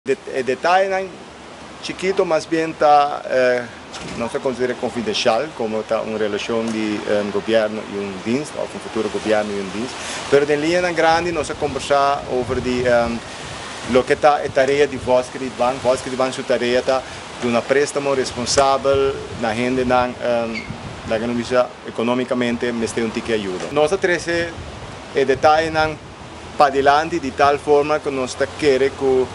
El detalle chiquito más bien está, no se considera confidencial, como está una relación de gobierno y un dienst, o un futuro gobierno y un dienst, pero de línea grande nos conversa sobre lo que está la tarea de Volkskrediet Bank. Volkskrediet Bank su tarea está de un préstamo responsable, la gente la que nos dice económicamente me está un tique ayuda. Nos trece el detalle para adelante de tal forma que nos quiere que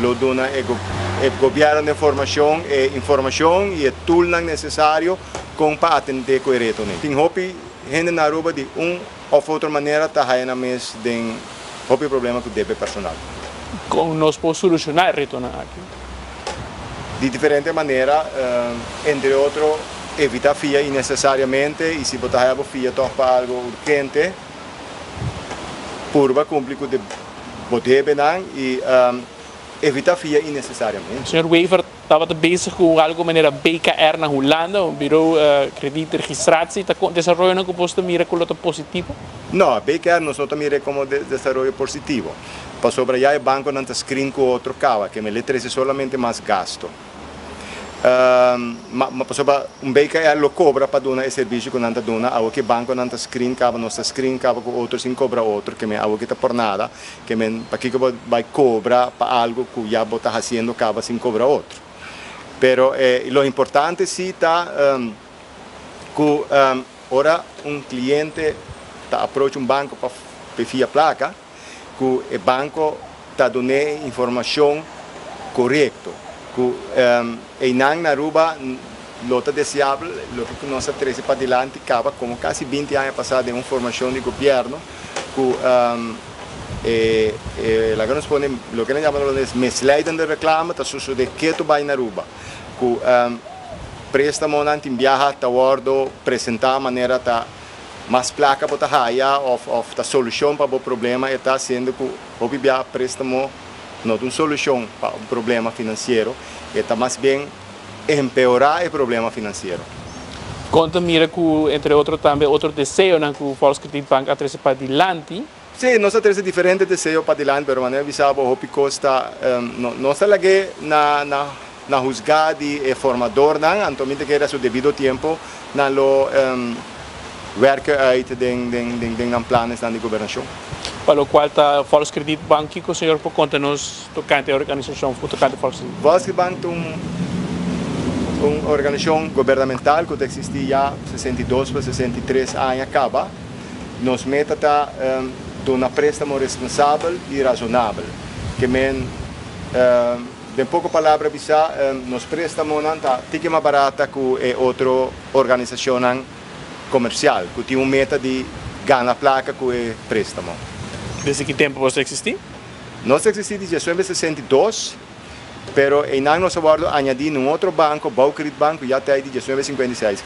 lo dona el gobierno de información y el tool necesario para atender con el reto. Sin hopi gente na Aruba de otra manera está hayendo de hopi problema que debe personal. Como nos puede solucionar el reto aquí? De diferente manera, entre otros, evitar FIA innecesariamente y si botar FIA para algo urgente, purba cumplir con o debe y evitar FIA innecesariamente. Senhor Wever estava bezig com algo maneira BKR na Holanda, um bureau kredietregistratie, está desenvolvendo um composto mira com o positivo? No, BKR nosotros mire como desarrollo positivo. Para sobre allá el banco no está screen con otro cava, que me le trae solamente más gasto. Un BKR lo cobra para dar el servicio que no está dando, algo que el banco no está screen cava, no está screen cava con otro sin cobra otro, que me algo que está por nada, que me para que va a cobrar para algo que ya está haciendo cava sin cobra otro. Pero lo importante sí está que ahora un cliente está aprovecha un banco para pedir placa, que el banco está dando información correcta. En Aruba lo deseable, lo que nos trae para adelante, acaba como casi 20 años pasados de una formación de gobierno, que la que nos pone, lo que nos llamamos es misleiding de reclamo, está sucediendo de que tú vas en Aruba, que préstamo nanti viaja a bordo, presentar manera ta mais placa para haya ou a solução para o problema está sendo que o préstamo não é uma solução para o problema financeiro, está mais bem empeorar o problema financeiro. Conta mira que entre outros também outro desejo que o Volkskrediet Bank a trazer para adelante. Sim, nós temos diferentes desejos para adelante, mas maneira visava o que custa não está lá na juzgada de formador não, então que era seu devido tempo na lo werken uit de plannen de governação. Para o qual está Volkskrediet Bank, que o senhor pode contar-nos tocante a organização, tocante a Volkskrediet? Volkskrediet Bank é uma organização governamental que existe já 62 para 63 anos acaba. Nos meta está de um préstamo responsável e razonável, que de pouca palavra bisa nos préstamos não está tique mais barata que outra organização comercial, que tem uma meta de ganhar placa com o préstamo. Desde que tempo você existe? Nós existimos desde 1962, mas em ano nós añadimos um outro banco, Volkskrediet Bank, já tem desde 1956.